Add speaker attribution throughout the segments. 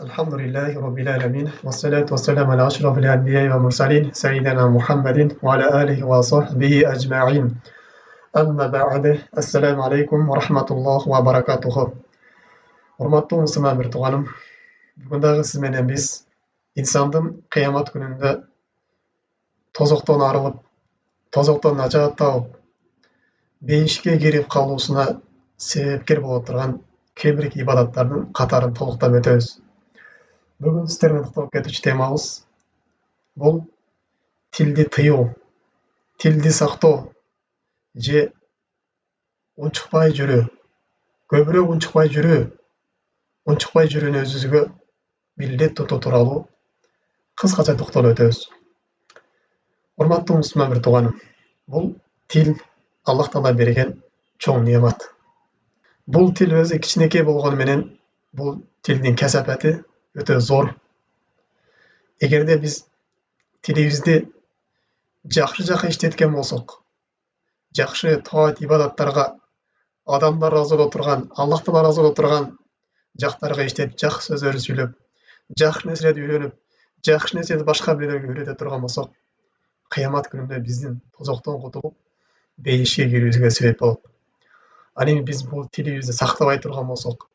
Speaker 1: الحمد لله رب العالمين والصلاة والسلام على أشرف الأنبياء والمرسلين سيدنا محمد وعلى آله وصحبه أجمعين أما بعد السلام عليكم ورحمة الله وبركاته. Урматтуу мусулман бир тууганым, бүгүн дагы сиз менен биз инсандын кыямат күнүндө тозоктон арылып, тозоктон нажаат таап, бейишке кирип калуусуна себепкер боло турган кээ бир ибадаттардын катарын толуктап өтөбүз. Бүгүн сиздер менен токтолуп кетүүчү темабыз бул тилди тыюу, тилди сактоо же унчукпай жүрүү, көбүрөөк унчукпай жүрүүнү өзүбүзгө милдет тутуу тууралуу кыскача токтолуп өтөбүз. Урматтуу мусулман бир тууганым, бул тил Аллах Таала берген чоң неамат. Бул тил өзү кичинекей болгону менен бул тилдин кесапети өтө зор. Эгерде биз тилибизди жакшы жака иштеткен болсок, жакшы таат ибадаттарга, адамдар ыраазы боло турган, Аллах Таала ыраазы боло турган жактарга иштеп, жакшы сөздөрдү сүйлөп, жакшы нерселерди үйрөнүп, жакшы нерселерди башка бирлерге үйрөтө турган болсок, кыямат күнүндө биздин тозоктон кутулуп, бейишке кирүүбүзгө себеп болот. Ал эми биз бул тилибизди сактабай турган болсок,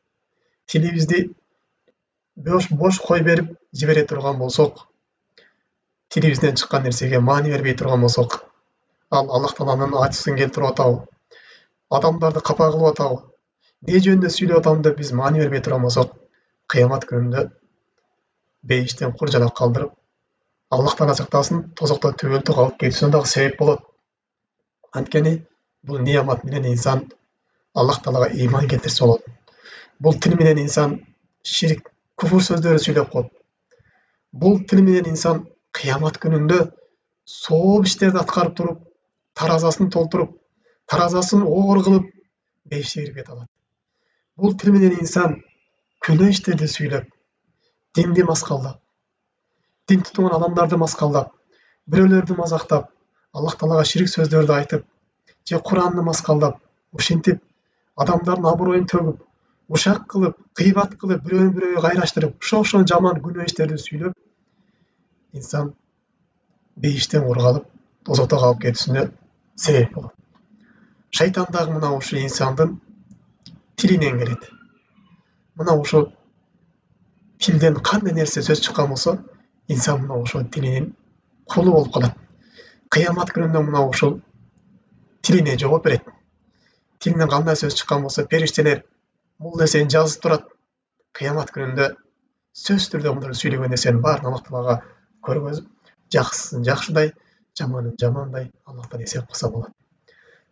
Speaker 1: тилибизди бош кой берип жибере турган болсок, тилибизден чыккан нерсеге маани бербей турган болсок, ал Аллах Тааланын ачысын келтирип атабы, адамдарды капа кылып атабы, эмне жөнүндө сүйлөп атам деп биз маани бербей турган болсок, кыямат күнүндө бейиштен куржалап калдырып, Аллах Таала сактасын, тозокто төбөлтү калып кетүүсүнө дагы себеп болот. Анткени бул неамат менен инсан Аллах Таалага ыйман келтирсе болот. Бул тил менен инсан ширк, куфур сөздөрдү сүйлөп коет. Бул тил менен инсан кыямат күнүндө сооп иштерди аткарып туруп, таразасын толтуруп, таразасын оор кылып бейишке кирип кете алат. Бул тил менен инсан күнөө иштерди сүйлөп, динди маскалдап, дин тутуган адамдарды маскалдап, бирөөлөрдү мазактап, Аллах Таалага ширк сөздөрдү айтып, же Куранды маскалдап, ушинтип адамдардын аброюн төгүп, ушак кылып, кыйбат кылып, бирөөнү бирөөгө кайраштырып, ошол жаман күнөө иштерди сүйлөп, инсан бейиштен кургалып, тозокто калып кетүүсүнө себеп болот. Шайтан дагы мына ушу инсандын тилинен келет. Мына ушу тилден кандай нерсе сөз чыккан болсо, инсан мына ошол тилинин кулу болуп калат. Кыямат күнүндө мына ушул тилине жооп берет. Тилинен кандай сөз чыккан болсо, периштелер бул нерсени жазып турат. Кыямат күнүндө сөзсүз түрдө мындай сүйлөгөн нерсенин баарын Аллах Таалага көргөзүп, жакшысын жакшыдай, жаманын жамандай Аллахтан эсеп кылса болот.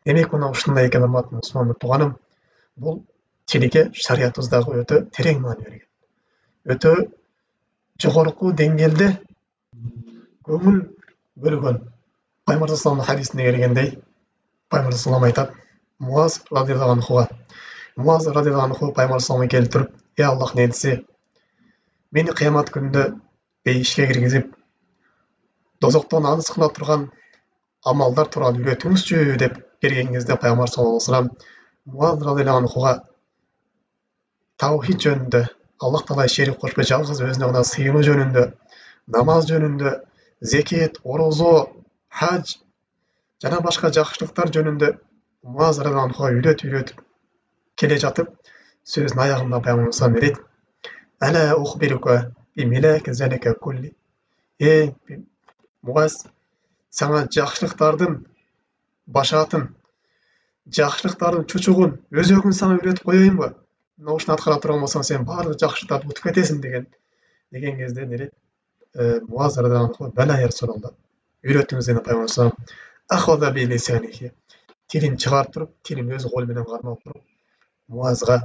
Speaker 1: Демек мына ушундай экен, урматтуу мусулман тууганым, бул тилге шариятыбыздагы өтө терең маани берген. Өтө жогорку деңгээлде көңүл бөлгөн. Пайгамбар саллаллаху хадисинде келгендей, Пайгамбар саллаллаху айтат, Муаз радиаллаху анхуга, Муаз радиаллаху анху Пайгамбар саллаллаху келтирип, "Эй Аллахтын элчиси, мени кыямат күнүндө бейишке киргизип, дозоктон алыс кыла турган амалдар тууралуу үйрөтүңүзчү" деп келген кезде Пайгамбар саллаллаху алейхи ва саллям Муаз радиаллаху анхуга таухид жөнүндө, Аллах Таалага шерик кошпой жалгыз өзүнө гана сыйынуу жөнүндө, намаз жөнүндө, зекет, орозо, хадж жана башка жакшылыктар жөнүндө Муаз радиаллаху анхуга үйрөтүп келе жатып, сөзүнүн аягында Пайгамбар саллаллаху алейхи ва саллям "Ала ухбирука би милаки залика кулли". Муаз, сага жакшылыктардын башатын, жакшылыктардын чучугун, өзөгүн сага үйрөтүп коеюнбу? Мына ушуну аткара турган болсоң, сен баардык жакшылыктарды утуп кетесиң деген кезде нере Муаз радиаллаху анху "Бала я Расулаллах", үйрөтүңүз деген Пайгамбар саллаллаху алейхи ва саллям ахваза би лисанихи, тилин чыгарып туруп, тилин өз колу менен кармап туруп, Муазга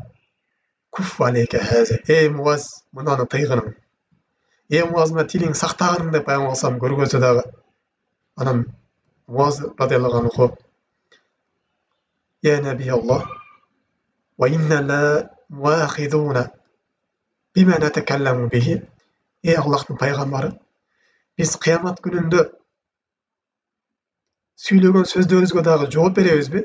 Speaker 1: "Куф алейка хаза", "Эй Муаз, мынаны тыйгын". "Эй Муаз, мына тилиңди сактагын" деп Пайгамбар саллаллаху алейхи ва саллям көргөзсө дагы, анан Муаз радиаллаху анху "Я наби Аллах, ва инна ла муахидуна бима натакалламу бихи". Эй Аллахтын пайгамбары, биз кыямат күнүндө сүйлөгөн сөздөрүбүзгө дагы жооп беребизби?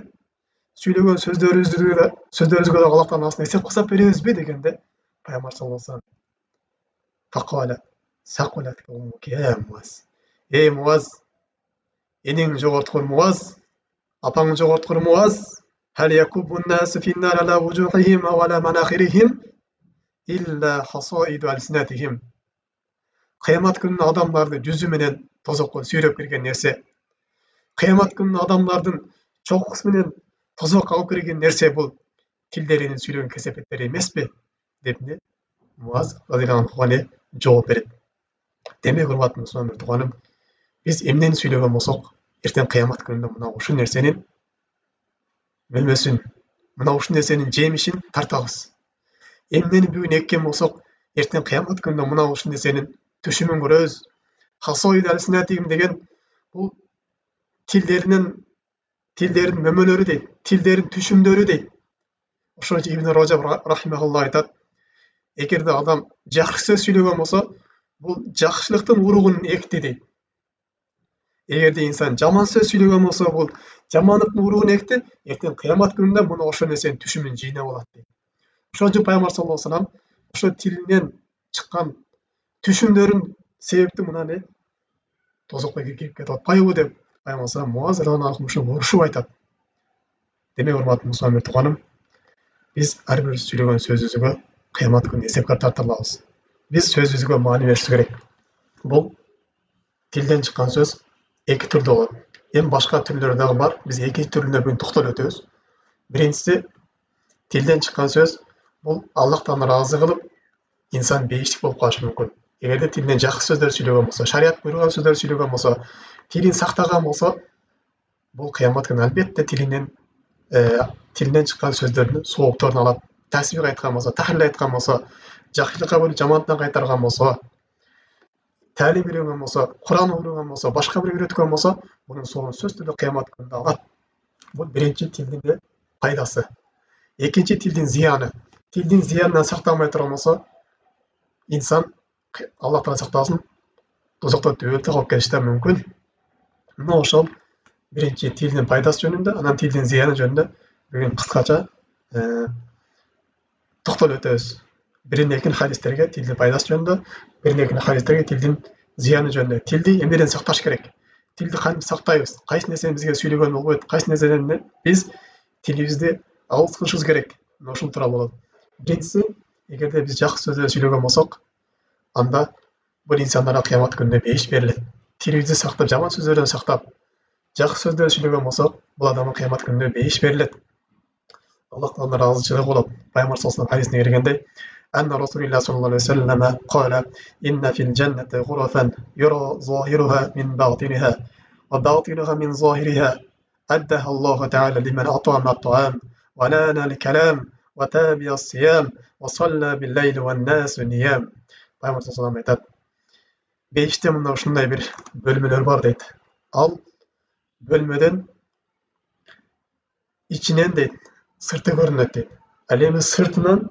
Speaker 1: Сүйлөгөн сөздөрүбүзгө дагы Аллах Тааланын астында эсеп кылсап беребизби дегенде Пайгамбар саллаллаху алейхи ва саллям فقال ثقلت أمك يا معاذ. Ey Muaz, eneң жоғалтқыр Muaz, апаң жоғалтқыр Muaz. هل يكب الناس في النار على وجوههم أو على مناخرهم إلا حصائد ألسنتهم. Қиямат күні адамдарды жүзі менен тозаққа сүйреп кірген нәрсе. Қиямат күні адамдардың чоққысыменен тозаққа алып кірген нәрсе бұл тілдерінен сөйлеген кесепеттер емес пе? деп не Муаз радиаллаху анху жауап береді. Демек, құрметті мұсылман туғаным, біз емнен сөйлеген болсақ, ертең қиямат күнінде мынау ушул нәрсенин мөлмөсүн, мынау ушул нәрсенин жемишин тартабыз. Эмнени бүгүн эккен болсок, ертең қиямат күнінде мынау ушул нәрсенин түшүмүн көрөбүз. Хасоид алсинатигим деген бул тилдеринин мөмөлөрү дейт, тилдерин түшүмдөрү дейт. Ошо Ибн Раджаб рахимахулла айтат, эгерде адам жакшы сөз сүйлөгөн болсо, бул жакшылыктын уругун экти дейт. Эгерде инсан жаман сөз сүйлөгөн болсо, бул жамандыктын уругун экти, ертең кыямат күнүндө муну ошо нерсенин түшүмүн жыйнап алат дейт. Ошон үчүн пайгамбар саллаллаху алейхи вассалам ошо тилинен чыккан түшүмдөрүн себептүү мына тозокко кирип кетип атпайбы деп пайгамбар саллаллаху Муаз радиаллаху анху ушуп айтат. Демек, урматтуу мусулман туганым, биз ар бир сүйлөгөн сөзүбүзгө кыямат күнү эсепке тартылабыз. Биз сөзүбүзгө маани беришибиз керек. Бул тилден чыккан сөз эки түрдүү болот. Эми башка түрлөрү дагы бар. Биз эки түрүнө бүгүн токтолуп өтөбүз. Биринчиси, тилден чыккан сөз бул Аллахтан ыраазы кылып, инсан бейиштик болуп калышы мүмкүн. Эгерде тилинен жакшы сөздөр сүйлөгөн болсо, шарият буйруган сөздөр сүйлөгөн болсо, тилин сактаган болсо, бул кыямат күнү албетте тилинен чыккан сөздөрдүн соопторун алат. Тасбих айткан болсо, тахлил айткан болсо, жакшылыкка буруп жамандыктан кайтарган болсо, талим үйрөнгөн болсо, Куран окуган болсо, башка бир үйрөткөн болсо, мунун соогун сөз түрдө кыямат күнүндө алат. Бул биринчи тилдин пайдасы. Экинчи, тилдин зыяны. Тилдин зыянынан сакталбай турган болсо, инсан Аллахтан сактасын, тозокто төбөлтө калып кетиши мүмкүн. Мына ошол биринчи тилдин пайдасы жөнүндө, анан тилдин зыяны жөнүндө бүгүн кыскача токтолуп өтөбүз. Биринен экин хадистерге тилдин пайдасы жөнүндө, биринен экин хадистерге тилдин зыяны жөнүндө. Тилди эмнеден сакташ керек? Тилди кантип сактайбыз? Кайсы нерсени бизге сүйлөгөн болбойт? Кайсы нерседен биз тилибизди алыс кылышыбыз керек? Ушул тууралуу болот. Биринчиси, эгерде биз жакшы сөздөр сүйлөгөн болсок, анда бул инсандарга кыямат күнүндө бейиш берилет. Тилибизди сактап, жаман сөздөрдөн сактап, жакшы сөздөр сүйлөгөн болсок, бул адамга кыямат күнүндө бейиш берилет. Аллахтан ыраазычылыгы болот. Пайгамбар саллаллаху алейхи вассалам хадисинде келгендей, أن رسول الله صلى الله عليه وسلم قال إن في الجنة غرفا يرى ظاهرها من باطنها وباطنها من ظاهرها أدها الله تعالى لمن أطعم الطعام ونال الكلام وتابع الصيام وصلى بالليل والناس نيام. Пайгамбар саллаллаху алейхи айтат, бейиште мында ушундай бир бөлмөлөр бар дейт. Ал бөлмөдөн ичинен дейт, сырты көрүнөт дейт. Ал эми сыртынан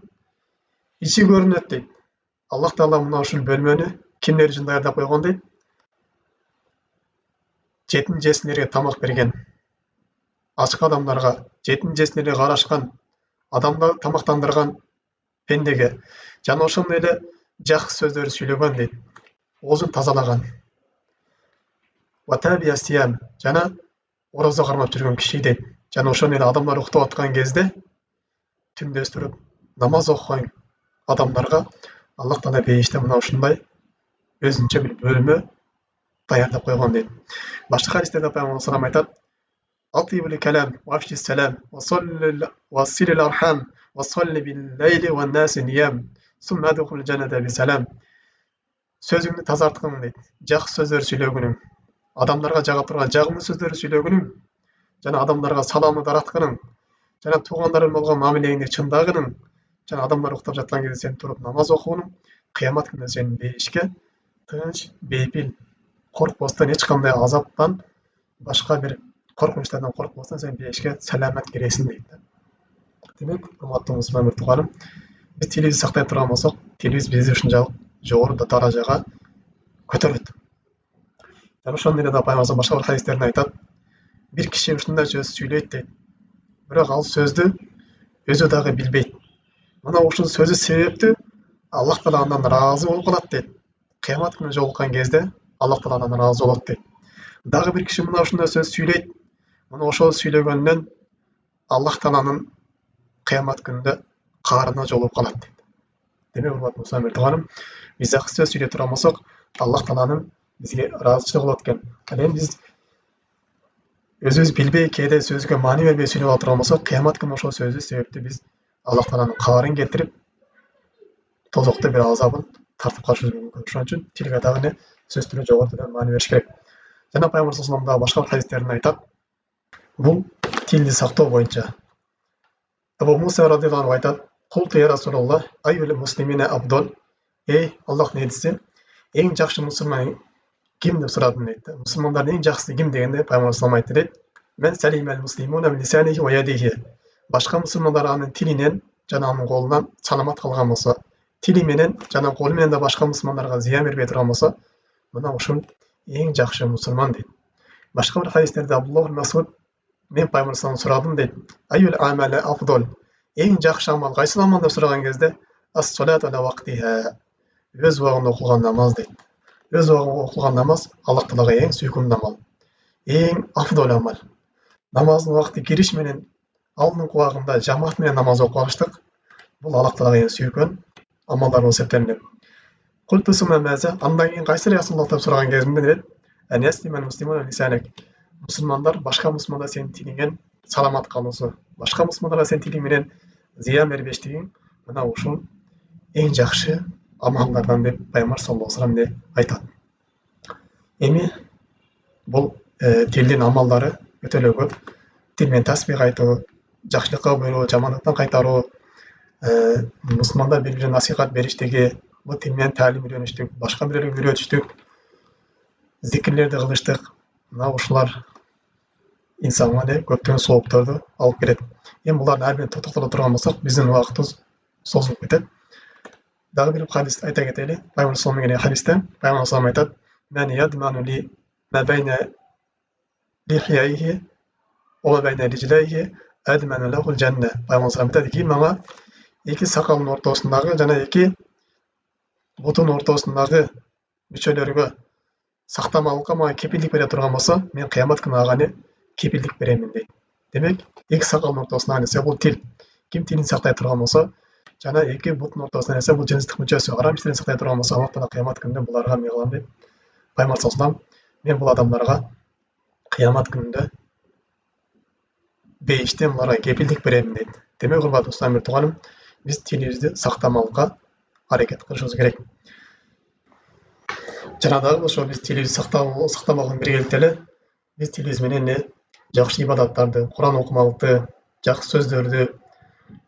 Speaker 1: ичи көрүнөт дейт. Аллах Таала мына ушул бөлмөнү кимдер үчүн даярдап койгон дейт? Жетин жесиндерге тамак берген, ачык адамдарга, жетин жесиндерге карашкан адамдарды тамактандырган пендеге, жана ошондой эле жакшы сөздөр сүйлөгөн дейт. Оозун тазалаган. Жана ораза кармап жүргөн киши дейт. Жана ошондой эле адамдар уктап аткан кезде түндөс туруп намаз окуган адамдарга Аллах Таала бейиште мына ушундай өзүнчө бир бөлмө даярдап койгон дейт. Башка хадистерде Пайгамбар саллаллаху алейхи айтат, «Атибул калам ва афшис салам ва салли архам ва салли бил-лейли ва нас ниям сумма адхул жанната би салам». Сөзүңдү тазарткың дейт. Жакшы сөздөр сүйлөгүнүң, адамдарга жага турган жагымдуу сөздөр сүйлөгүнүң, жана адамдарга саламды таратканың, жана туугандарың болгон мамилеңди чындагының, жана адамдар уктап жаткан кезде сен туруп намаз окугунуң кыямат күнүндө сени бейишке тынч, бейпил, коркпостон, эч кандай азаптан, башка бир коркунучтардан коркпостон сен бейишке саламат киресиң дейт. Демек, урматтуу мусулман тууганым, биз тилибизди сактай турган болсок, тилибиз бизди ушунчалык жогору даражага көтөрөт. Жана ошондой эле Пайгамбар башка бир хадистеринде айтат, бир киши ушундай сөз сүйлөйт дейт. Бирок ал сөздү өзү дагы билбейт. Мына ушул сөзү себептүү Аллах Тағаладан разы болып қалады дейді. Қиямат күні жолыққан кезде Аллах Тағаладан разы болады дейді. Дағы бір кіші мына осындай сөз сөйлейді. Мұны ошол сөйлегеннен Аллах Тағаланың қиямат күнінде қарына жолығып қалады дейді. Демек, құрметті мұсылман туғаным, біз жақсы сөз сөйлей тұрған болсақ, Аллах Тағаланың бізге разышылығы болады екен. Ал енді біз өзіміз білбей кейде сөзге мани бермей сөйлеп отырған болсақ, қиямат күні ошол сөзді себепті біз Аллах Тағаланың қарын келтіріп, тозақты бір азабын тартып қалышымыз мүмкін. Ошон үчүн тилге дагы сөз түрү жогору мани бериш керек. Жана Пайгамбар саллаллаху алейхи башка бир хадистеринде айтат. Бул тилди сактоо боюнча. Абу Муса радиаллаху анху айтат: "Култу я Расулаллах, айюл муслимина абдал?" Ey Аллахтын элчиси, эң жакшы мусулман ким деп сурадым дейт. Мусулмандардын эң жакшысы ким дегенде Пайгамбар саллаллаху айтты дейт. Мен салимал муслимуна мин лисанихи ва ядихи. Башка мусулмандар анын тилинен жана анын колунан саламат калган болсо, тили менен жана колу менен да башка мусулмандарга зыян бербей турган болсо, мына ушул эң жакшы мусулман дейт. Башка бир хадистерде Абдуллах ибн Масуд мен Пайгамбар саллаллаху сурадым дейт. Айюл амали афдал? Эң жакшы амал кайсы амал деп сураган кезде, ас-салату ала вактиха. Өз убагында окулган намаз дейт. Өз убагында окулган намаз Аллах Таалага эң сүйкүмдүү амал. Эң афдал амал. Намаздын убакты кириш менен алдыңкы убагында жамаат менен намаз окуп алыштык. Бул Аллах Таалага эң сүйкөн амалдар болуп эсептелинет. Култу сума маза? Андан кийин кайсы Расулуллах деп сураган кезимде дейт. Анастиман муслимун лисанак. Мусулмандар башка мусулмандар сенин тилиңен саламат калуусу, башка мусулмандарга сенин тилиң менен зыян бербештигиң мына ушул эң жакшы амалдардан деп Пайгамбар саллаллаху алейхи ва саллям айтат. Эми бул тилдин амалдары өтө эле көп. Тил менен тасбих айтуу, жакшылыкка буйруу, жамандыктан кайтаруу, мусулмандар бири-бирине насихат бериштиги, бул тил менен таалим үйрөнүштүк, башка бирлерге үйрөтүштүк, зикирлерди кылыштык. Мына ушулар инсанга көптөгөн соопторду алып келет. Эми булардын ар бирин токтоло турган болсок, биздин убактыбыз созулуп кетет. Дагы бир хадис айта кетели. Пайгамбар саллаллаху алейхи хадисте Пайгамбар саллаллаху айтат: "Мен ядману ли ма байна лихияйхи ва байна риджлайхи адману лахул жанна." Пайгамбар саллаллаху айтат ки, мага эки сакалдын ортосундагы жана эки бутун ортосундагы мүчөлөргө сактамалыкка мага кепилдик бере турган болсо, мен кыямат күнү ага кепилдик беремин дейт. Демек, эки сакалдын ортосундагы нерсе бул тил. Ким тилин сактай турган болсо, жана эки бутун ортосунда нерсе бул жыныстык мүчөсү, арам иштерин сактай турган болсо, Аллах Таала кыямат күнүндө буларга эмне кылам дейт. Пайгамбар саллаллаху алейхи ва саллям, мен бул адамдарга кыямат күнүндө бейиште буларга кепилдик беремин дейт. Демек, урматтуу мусулман тууганым, биз тилибизди сактамалыкка аракет кылышыбыз керек. Жана дагы ошо биз тилибизди сактамалыктын биргеликте эле биз тилибиз менен жакшы ибадаттарды, Куран окумалыкты, жакшы сөздөрдү,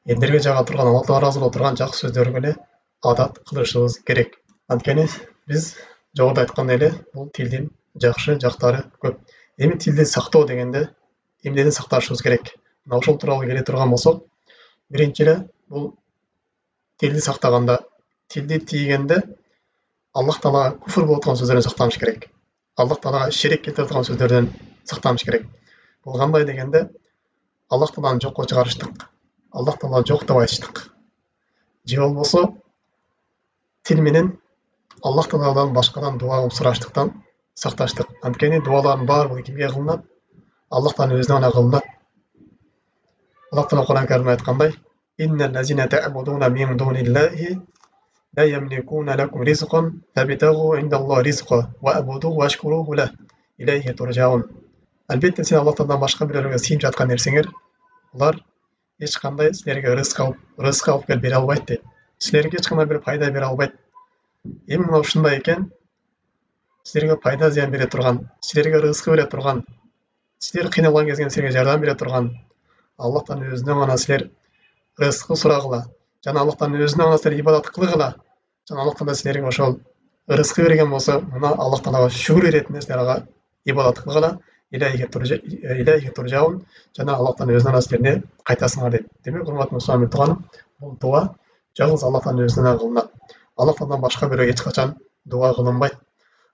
Speaker 1: элдерге жага турган, Аллах Таала ыраазы боло турган жакшы сөздөргө эле адат кылышыбыз керек. Анткени биз жогоруда айткандай эле бул тилдин жакшы жактары көп. Эми тилди сактоо дегенде эмнеден сакташыбыз керек? Мына ошол тууралуу келе турган болсок, биринчи эле бул тилди сактаганда, тилди тийгенде Аллах Таалага куфр боло турган сөздөрдөн сактаныш керек. Аллах Таалага ширик келтире турган сөздөрдөн сактаныш керек. Бул кандай дегенде, Аллах Тааланы жокко чыгарыштык, Аллах Таала жок деп айтыштык. Же болбосо тил менен Аллах Тааладан башкадан дуа кылып сураштыктан сакташтык. Анткени дуалардын баары кимге кылынат? Аллах Тааланын өзүнө гана кылынат. Аллах Таала Куран Каримде айткандай: "Иннал лазина та'будуна мин дуниллахи لا يملكون لكم رزقا فابتغوا عند الله رزقا وأعبدوه واشكروه له إليه ترجعون." Албетте сен Аллах Тааладан башка бирлерге сыйынып жаткан нерсеңер, булар эч кандай силерге рызык алып келип бере албайт дейт. Силерге эч кандай бир пайда бере албайт. Эми мына ушундай экен, силерге пайда зыян бере турган, силерге рызык бере турган, силер кыйналган кезде силерге жардам бере турган Аллах Тааланын өзүнөн гана силер рызыкты сурагыла, жана Аллах Тааланын өзүнө гана силер ибадат кылгыла. Жана Аллах Таала силерге ошол рызык берген болсо, мына Аллах Таалага шүгүр иретинде силер ага ибадат кылгыла. Илайхи туржаун, жана Аллах Тааланын өзүнө гана силерне кайтасыңар дейт. Демек, урматтуу мусулман тууганым, бул дуа жалгыз Аллах Тааланын өзүнө кылынат. Аллах Тааладан башка бирөөгө эч качан дуа кылынбайт.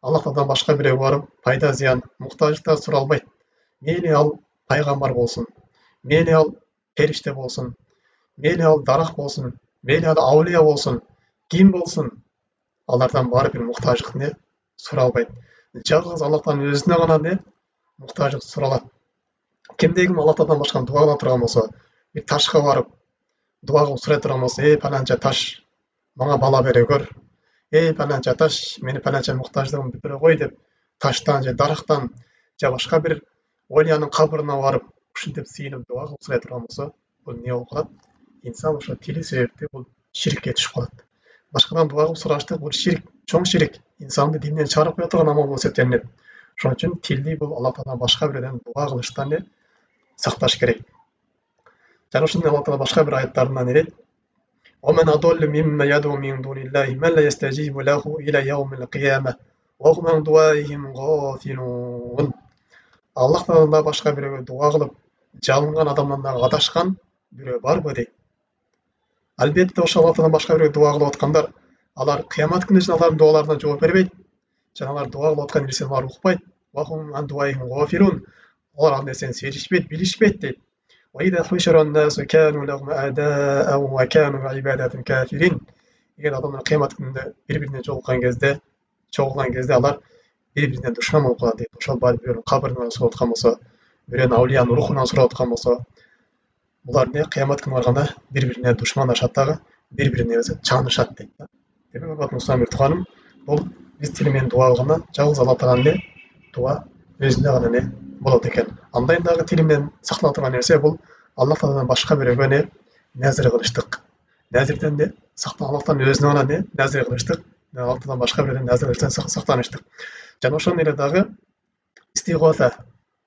Speaker 1: Аллах Тааладан башка бирөөгө барып пайда зыян, муктаждыктар суралбайт. Мейли ал пайгамбар болсун, мейли ал периште болсун, мейли ал дарак болсун, мейли ал аулия болсун, ким болсын алардан барып бир муктаждык не суралбайт. Жалгыз Аллахтан өзүнө гана не муктаждык суралат. Кимде ким Аллахтан башка дуа кыла турган болсо, бир ташка барып дуа кылып сурай турган болсо, эй паланча таш, мага бала бере көр. Эй паланча таш, мени паланча муктаждыгым бүтүрө кой деп, таштан же дарактан же башка бир олиянын кабырына барып, ушинтип сыйынып дуа кылып сурай турган болсо, бул эмне болуп калат? Инсан ошо тили себептүү бул ширкке түшүп калат. Башкадан дуа кылып сураштык бул ширк, чоң ширк, инсанды динден чыгарып кое турган амал болуп эсептелинет. Ошон үчүн тилди бул Аллахтан башка бирөөдөн дуа кылыштан сакташ керек. Жана ушундай Аллах Таала башка бир аяттарынан айтат: ومن أضل ممن يدعو من دون الله من لا يستجيب له إلى يوم القيامة وهم عن دعائهم غافلون. Аллахтан башка бирөөгө дуа кылып, жалынган адамдан дагы адашкан бирөө барбы дейт. Албетте ошо Аллахтан башка бирөөгө дуа кылып аткандар, алар кыямат күнү үчүн алардын дуаларына жооп бербейт. Жана алар дуа кылып аткан нерсени алар укпайт. وهم عن دعائهم غافلون. Алар ал нерсени сезишпейт, билишпейт дейт. وإذا حشر الناس كانوا لهم أعداء وكانوا بعبادة كافرين. Эгер адамдар кыямат күнүндө бири-бирине чогулган кезде алар бири-бирине душман болуп калат дейт. Ошол барып бирөөнүн кабырынан сурап аткан болсо, бирөөнүн аулиянын рухунан сурап аткан болсо, булар не кыямат күнү барганда бири-бирине душмандашат дагы, бири-бирине өзү чагынышат дейт. Демек, урматтуу мусулман бир тууганым, бул биз тили менен дуа кылганда жалгыз Алла Тааланын дуа өзүнө гана болот экен. Андай дагы тили менен сактала турган нерсе бул Аллах Тааладан башка бирөөгө назир кылыштык. Назирден Аллахтан өзүнө гана назир кылыштык. Аллахтан башка бирөөнүн назир кылыштан сактаныштык. Жана ошондой эле дагы истигоса.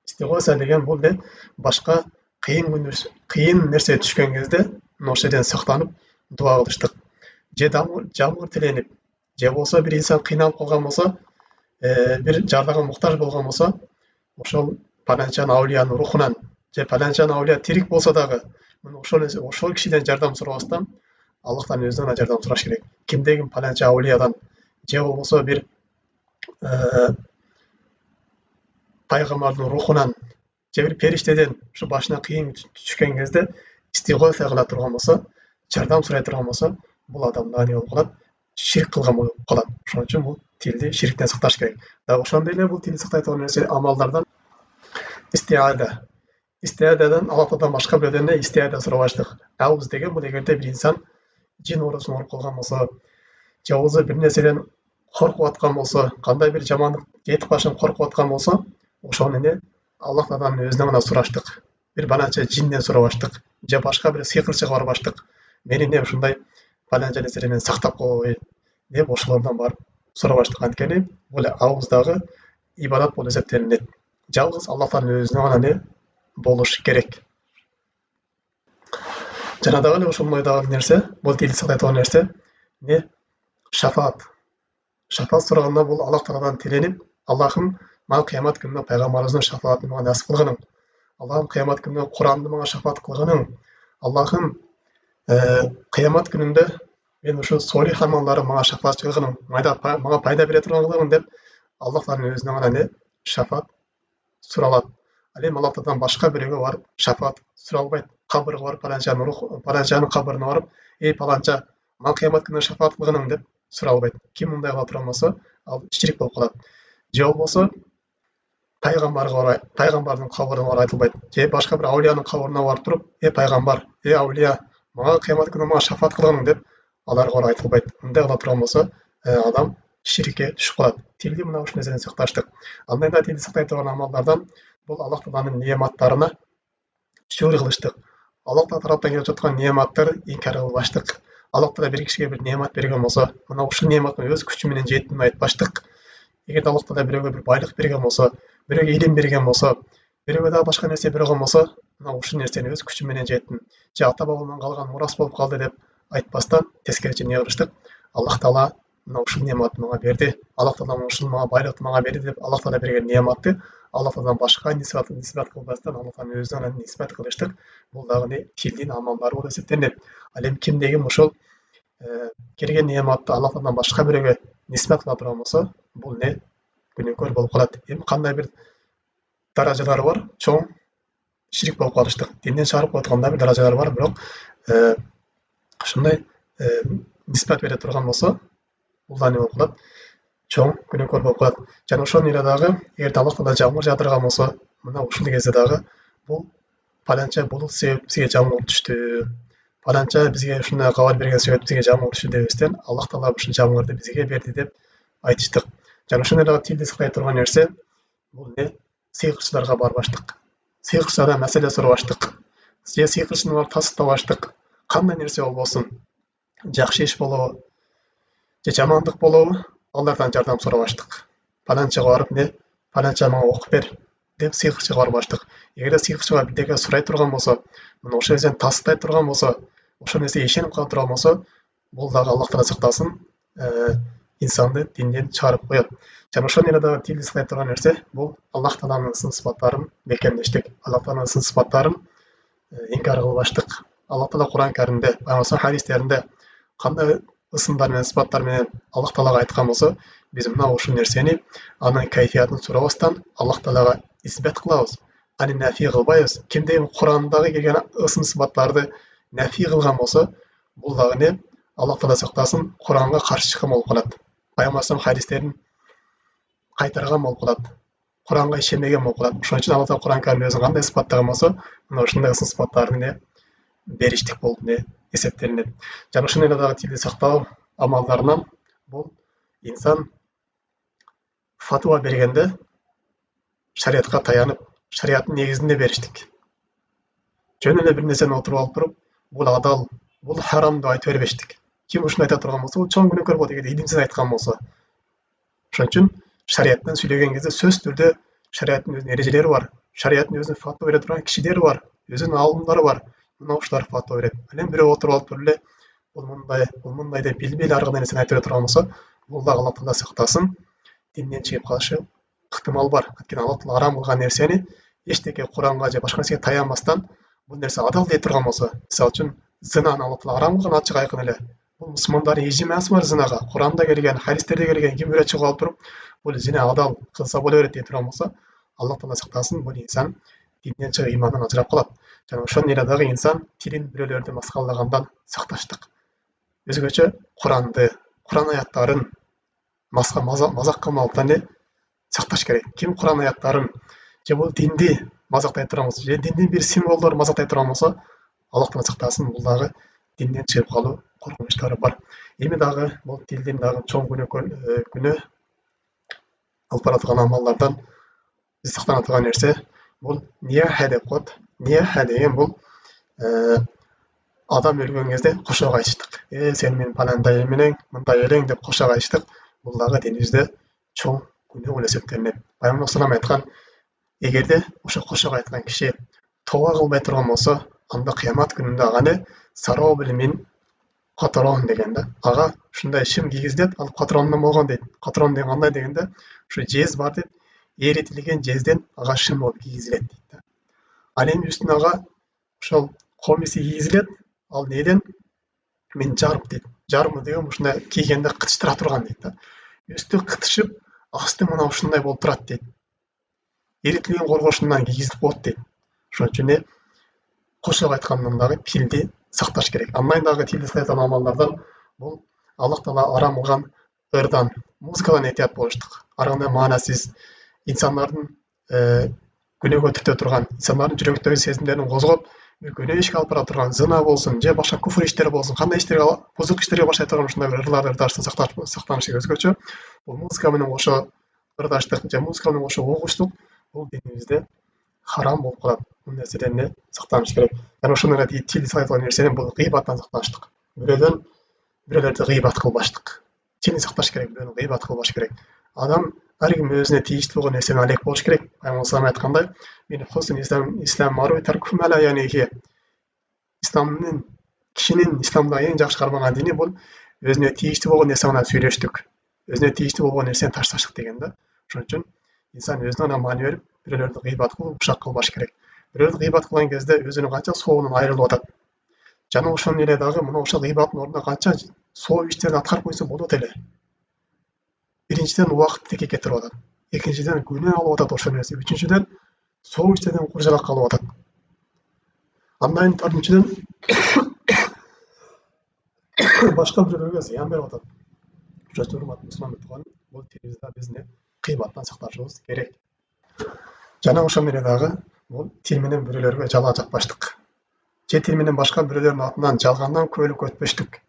Speaker 1: Истигоса деген бул башка кыйын нерсе түшкөн кезде ошол жерден сактанып дуа кылыштык. Же жамгыр тиленип, же болсо бир инсан кыйналып калган болсо, бир жардамга муктаж болгон болсо, ошол паланчанын аулиянын рухунан же паланчанын аулия тирик болсо дагы, ошол кишиден жардам сурабастан Аллахтан өзүнө гана жардам сураш керек. Кимде ким паланча аулиядан же болбосо бир пайгамбардын рухунан же бир периштеден ушу башына кыйын түшкөн кезде истигоса кыла турган болсо, жардам сурай турган болсо, бул адам дагы болуп калат? Ширк кылган болуп калат. Ошон үчүн бул тилди ширктен сакташ керек. Дагы ошондой эле бул тилди сактай турган нерсе амалдардан истиада. Истиададан Аллахтан башка бирөөдөн истиада сурабаштык. Ауз деген бул эгерде бир инсан жин оорусуна ооруп калган болсо, же болбосо бир нерседен коркуп аткан болсо, кандай бир жамандык жетип калышын коркуп аткан болсо, ошону Аллахтан өзүнө гана сураштык. Бир баланча жинден сурабаштык, же башка бир сыйкырчыга барбаштык. Мени ушундай баланча нерседен мени сактап кой деп ошолордон барып сурабаштык. Анткени бул ауыздагы ибадат болуп эсептелинет. Жалгыз Аллахтан өзүнө гана болуш керек. Жана дагы ошондой дагы нерсе, бул тилди сактай турган нерсе шафаат. Шафаат сураганда бул Аллах Тааладан тиленип, Аллахым, мага кыямат күнүндө пайгамбарыбыздын шафаатын мага насып кылгының. Аллахым, кыямат күнүндө Куранды мага шафаат кылгының. Аллахым, кыямат күнүндө мен ушу солих амалдарым мага шафаат кылгының, мага пайда бере турган кылгының деп Аллахтан өзүнө гана шафаат суралат. Ал эми Аллахтан башка бирөөгө барып шафаат суралбайт. Кабырга барып паланчанын кабырына барып, эй паланча, мага кыямат күнүндө шафаат кылгының деп суралбайт. Ким мындай кыла турган болсо, ал ширк болуп калат. Же болбосо пайгамбардын кабырына барып айтылбайт. Же башка бир аулиянын кабырына барып туруп, эй пайгамбар, эй аулия, мага кыямат күнүндө мага шафаат кылгының деп аларга барып айтылбайт. Мындай кыла турган болсо, адам ширкке түшүп калат. Тилди мына ушул нерседен сакташтык. Андай да тилди сактай турган амалдардан бул Аллах Тааланын неаматтарына шүгүр кылыштык. Аллах Таала тараптан келип жаткан неаматтарды инкар кылбаштык. Аллах Таала бир кишиге бир неамат берген болсо, мына ушул неаматтын өз күчү менен жеттин айтпаштык. Эгер Аллах Таала бирөөгө бир байлык берген болсо, бирөөгө илим берген болсо, бирөөгө дагы башка нерсе берген болсо, мына ушул нерсени өз күчү менен жеттим. Же ата бабамдан калган мурас болуп калды деп айтпастан, тескерисинче не кылыштык? Аллах Таала мына ушул неаматты мага берди. Аллах Таала ушул мага байлыкты мага берди деп Аллах Таала берген неаматты Аллах Тааладан башка нисбат кылбастан Аллахтан өзүнө нисбат кылыштык. Бул дагы тилдин амалдары болуп эсептелинет. Ал эми кимде ким ушул келген неаматты Аллах Тааладан башка бирөөгө нисбат кыла турган болсо, бул күнөөкөр болуп калат. Эми кандай бир даражалары бар, чоң ширк болуп калыштык. Динден чыгарып коюп атканда бир даражалары бар, бирок ушундай ниспат бере турган болсо, бул да неме болуп калат? Чоң күнөөкөр болуп калат. Жана ошонун эле дагы эгерде Аллах Таала жамгыр жаудырган болсо, мына ушул кезде дагы бул паланча булут себеп бизге жамгыр түштү. Паланча бизге ушундай кабар берген себеп бизге жамгыр түштү дебестен, Аллах Таала ушул жамгырды бизге берди деп айтыштык. Жана ошондой дагы тилди сактай турган нерсе бул не? Сыйкырчыларга барбаштык. Сыйкырчылардан маселе сурабаштык. Же сыйкырчыны барып тастабаштык. Кандай нерсе болбосун, жакшы иш болобу, же жамандык болобу, алардан жардам сурабаштык. Паланчага барып не? Паланча мага окуп бер деп сыйкырчыга барбаштык. Эгерде сыйкырчыга бирдеке сурай турган болсо, мына ошол нерсени тасттай турган болсо, ошол нерсеге ишенип кала турган болсо, бул дагы Аллах Таала сактасын, инсанды динден чыгарып коет. Жана ошондой эле дагы тилди сактай турган нерсе бул Аллах Тааланын сын сыпаттарын бекемдештик. Аллах Тааланын сын сыпаттарын инкар кылбаштык. Аллах Таала Кур'ан Каримде, болбосо хадистеринде кандай ысымдар менен сыпаттар менен Аллах Таалага айткан болсо, биз мына ушул нерсени анын кайфиятын сурабастан Аллах Таалага исбат кылабыз. Аны нафи кылбайбыз. Кимде Кур'андагы келген ысым сыпаттарды нафи кылган болсо, бул дагы не? Аллах Таала сактасын, Кур'анга каршы чыккан болуп калат. Пайгамбар хадистерин кайтарган болуп калат. Кур'анга ишенбеген болуп калат. Ошон үчүн Аллах Таала Кур'ан Каримде өзүн кандай сыпаттаган болсо, мына ушундай сын сыпаттарды не бериштик болуп не эсептелинет. Жана ошондой эле дагы тилди сактоо амалдарынан бул инсан фатва бергенде шариатка таянып, шариаттын негизинде бериштик. Жөн эле бир нерсени отуруп алып туруп, бул адал, бул харам деп айтып бербештик. Ким ушуну айта турган болсо, бул чоң күнөөкөр болот эгерде илимсиз айткан болсо. Ошон үчүн шариаттан сүйлөгөн кезде сөзсүз түрдө шариаттын өзүнүн эрежелери бар. Шариаттын өзүнүн фатва бере турган кишилери бар, өзүнүн алымдары бар. Мына ушулар фатва берет. Анан бирөө отуруп алып туруп эле бул мындай деп билбей ар кандай нерсени айтып бере турган болсо, бул да Аллах Таала сактасын, динден чыгып калышы ыктымал бар. Анткени Аллах Таала арам кылган нерсени эчтеке Куранга же башка нерсеге таянбастан бул нерсе адал дей турган болсо, мисалы үчүн зынаны Аллах Таала арам кылган ачык айкын эле. Бул мусулмандардын ижмасы бар зынага. Куранда келген, хадистерде келген ким бирөө чыгып алып туруп, бул зина адал кылса боло берет дей турган болсо, Аллах Таала сактасын, бул инсан динден чыгып имандан ажырап калат. Жана ошондой эле дагы инсан тилин бирөөлөрдү маскалагандан сакташтык. Өзгөчө Куранды, Куран аяттарын мазак кылмалыктан не сакташ керек. Ким Куран аяттарын же бул динди мазактай турган болсо, же диндин бир символдорун мазактай турган болсо, Аллах Таала сактасын, бул дагы динден чыгып калуу коркунучтары бар. Эми дагы бул тилдин дагы чоң күнөө алып бара турган амалдардан биз сактана турган нерсе бул нияха деп коет. Нияха деген бул адам өлгөн кезде кошок айтыштык. Сен мен панандай менен, мындай элең деп кошок айтыштык. Бул дагы динибизде чоң күнөө болуп эсептелинет. Пайгамбар салам айткан, эгерде ошо кошок айткан киши тооба кылбай турган болсо, анда кыямат күнүндө ага не саробил мин катрон дегенде, ага ушундай шим кийгизилет, ал катрондон болгон дейт. Катрон деген кандай дегенде, ушу жез бар дейт, эритилген жезден ага шим болуп кийгизилет дейт. Ал эми үстүнө ага ошол комиси кийгизилет, ал неден? Мен жарм дейт. Жармы деген ушундай кийгенде кытыштыра турган дейт да. Үстү кытышып, асты мына ушундай болуп турат дейт. Эритилген коргошундан кийгизилип коет дейт. Ошон үчүн кошок айткандан дагы тилди сакташ керек. Андан дагы тилди сактаган амалдардан бул Аллах Таала арам кылган ырдан, музыкадан этият болуштук. Ар кандай маанасыз инсандардын күнөөгө түртө турган, инсандардын жүрөктөгү сезимдерин козгоп, күнөө ишке алып бара турган зына болсун, же башка куфр иштер болсун, кандай иштерге бузук иштерге баштай турган ушундай бир ырдаштан сактаныш керек. Өзгөчө бул музыка менен кошо ырдаштык же музыка менен кошо угуштук бул динибизде харам болуп калат. Бул нерседен сактаныш керек. Жана ошондой эле тилди сактаган нерсени бул гыйбаттан сактаныштык. Бирөөлөрдү гыйбат кылбаштык. Тилди сакташ керек, бирөөнү гыйбат кылбаш керек. Адам ар ким өзүнө тийиштүү болгон нерсени алек болуш керек. Пайгамбар салам айткандай, "Мен хусн ислам мару таркум ала яниги". Исламдын кишинин исламда эң жакшы кармаган дини бул өзүнө тийиштүү болгон нерсе менен сүйлөштүк. Өзүнө тийиштүү болгон нерсени ташташтык деген да. Ошон үчүн инсан өзүнө гана маани берип, бирөөлөрдү гыйбат кылып, ушак кылбаш керек. Бирөөлөрдү гыйбат кылган кезде өзүнүн канча сообунан айрылып атат. Жана ошондой эле дагы мына ошол гыйбаттын ордуна канча сооп иштерди аткарып койсо болот эле. Биринчиден убакытты текке кетирип атат. Экинчиден күнөө алып атат ошол нерсе. Үчүнчүдөн сооп иштерден куржалакка алып атат. Андан төртүнчүдөн башка бирөөлөргө зыян берип атат. Ошон үчүн урматтуу мусулман тууган, бул тилибизди биз кыйбаттан сакташыбыз керек. Жана ошол менен дагы бул тил менен бирөөлөргө жалаа жакпаштык. Же тил менен башка бирөөлөрдүн атынан жалгандан күбөлүк өтпөштүк.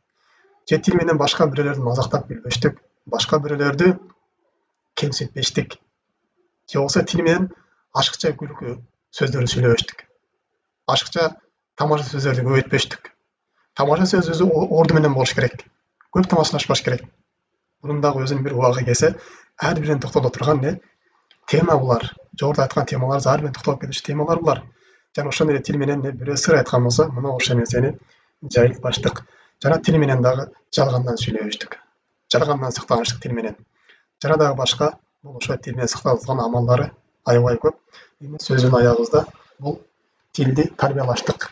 Speaker 1: Же тил менен башка бирөөлөрдү мазактап билбештик. Башка бирөөлөрдү кемсинтпештик. Же болбосо тил менен ашыкча күлкү сөздөрдү сүйлөбөштүк. Ашыкча тамаша сөздөрдү көбөйтпөштүк. Тамаша сөз өзү орду менен болуш керек. Көп тамашалашпаш керек. Bunun da özünün bir uağı gelse, her birinin toxtalып oturgan tema bular. Жогоруда айткан темалар, зар менен токтолуп кетиши темалар булар. Жана ошондой эле тил менен бирөө сыр айткан болсо, мына ошол нерсени жайылтпаштык. Жана тил менен дагы жалгандан сүйлөбөштүк. Жалгандан сактаныштык тил менен. Жана дагы башка бул ошо тил менен сакталган амалдары аябай көп. Сөзүн аягыбызда бул тилди тарбиялаштык.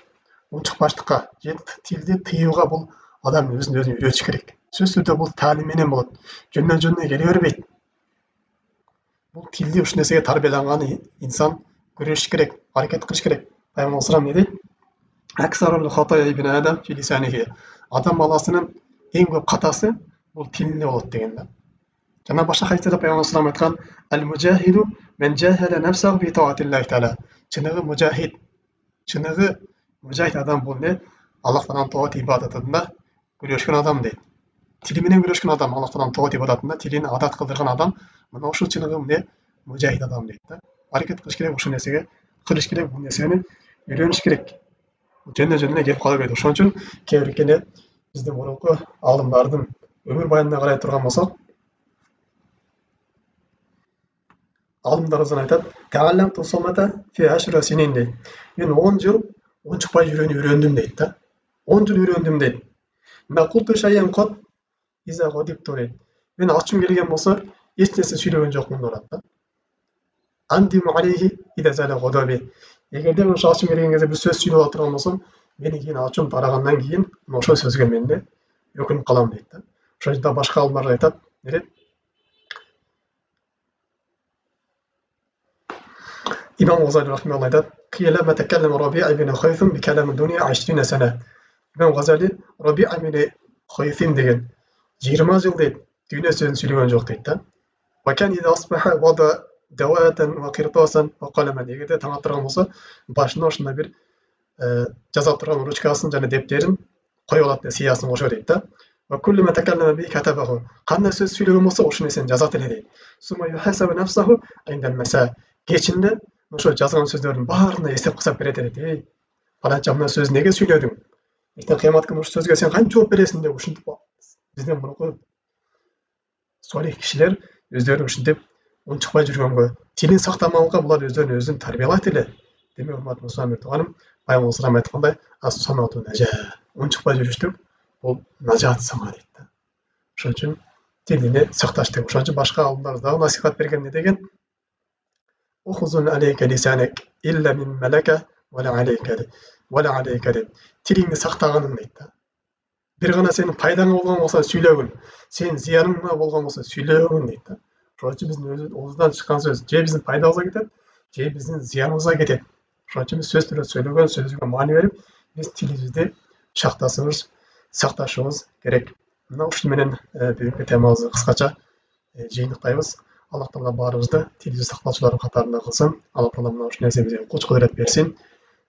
Speaker 1: Унчукпаштыкка, же тилди тыюуга бул адам өзүн үйрөтүш керек. Сөз түрдө бул таалим менен болот. Жөндөн жөнүнө келе бербейт. Бул тилди ушул нерсеге тарбияланган инсан күрөшүш керек, аракет кылыш керек. Пайгамбар салам не дейт? Аксарул хатая ибн адам фи лисаниhi. Адам баласынын эң көп катасы бул тилинде болот деген да. Жана башка хадисте Пайгамбар салам айткан: "Ал-мужахиду мен жахала нафсаху фи таатиллахи таала." Чыныгы мужахид адам бул не? Аллах тааланын тоат ибадатында күрөшкөн адам дейт. Тили менен күрөшкөн адам, Аллах тааланын тоат ибадатында тилин адат кылдырган адам, мына ушул чыныгы эмне? Мужахид адам дейт да. Аракет кылыш керек ушул нерсеге, кылыш керек, бул нерсени үйрөнүш керек. Жөндөн келип кала берет. Ошон үчүн кээ биркене биздин мурунку аалымдардын өмүр баянына карай турган болсок, аалымдарыбыздан айтат: "Таалламту сомата фи ашра синин" дейт. Мен 10 жыл унчукпай жүрүүнү үйрөндүм дейт да. 10 жыл үйрөндүм дейт. Мақулту шайян кот иза гадибту дейт. Мен ачым келген болсо, эч нерсе сүйлөгөн жокмун деп атат да. Андиму алейхи иза зала гадаби. Эгерде мен ачым келген кезде бир сөз сүйлөп отурган болсом, менин кийин ачым тарагандан кийин ошол сөзгө мен өкүнүп калам дейт да. Ошол жерде башка аалымдар айтат, не дейт? İmam Gazali rahimehullah aytат: "Qila ma takallama Rabi' ibn Khaythum bi kalam dunya 20 sana." İmam Gazali Rabi' ibn Khaythum деген 20 жыл дейт, дүйнө сөзүн сүйлөгөн жок дейт да. Wa kan idha asbaha wada dawatan wa qirtasan wa qalaman. Эгерде таң атырган болсо, башына ошондой бир жазап турган ручкасын жана дептерин коюп алат да, сиясын кошо дейт да. Wa kullu ma takallama bi katabahu. Кандай сөз сүйлөгөн болсо, ошол нерсени жазат эле дейт. Summa yuhasabu nafsahu inda al-masa. Кечинде ошо жазган сөздөрдүн баарына эсеп кысап берет эле. Паланча мына сөз неге сүйлөдүң? Эртең кыямат күнү ушул сөзгө сен кантип жооп бересиң деп ушинтип бизден мурунку солих кишилер өздөрү ушинтип унчукпай жүргөнгө, тилин сактамалга булар өзүн тарбиялайт эле. Демек, урматтуу мусулман тууганым, Пайгамбар салам айткандай, ас-самату нажа. Унчукпай жүрүштүк бул нажат саңа дейт да. Ошон үчүн тилини сакташтык. Ошон үчүн башка аалымдар дагы насихат берген не деген? Ухузун алейка лисанак илля мин малака вала алейка дейт. Тилиңди сактаганың дейт да. Бир гана сенин пайдаңа болгон болсо сүйлөгүн, сенин зыяныңа болгон болсо сүйлөгүн дейт да. Ошон үчүн биздин өзүбүздөн чыккан сөз же биздин пайдабызга кетет, же биздин зыяныбызга кетет. Ошон үчүн биз сөз түрүндө сүйлөгөн сөзүбүзгө маани берип, биз тилибизди сакташыбыз керек. Мына ушул менен бүгүнкү темабызды кыскача жыйынтыктайбыз. Аллах таала баарыбызды тилибизди сактоочулардын катарында кылсын. Аллах таала мына ушул нерсе бизге куч кудурет берсин.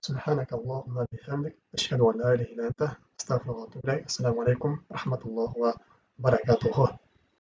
Speaker 1: سبحانك اللهم وبحمدك أشهد أن لا إله إلا أنت أستغفرك وأتوب إليك. السلام عليكم ورحمة الله وبركاته.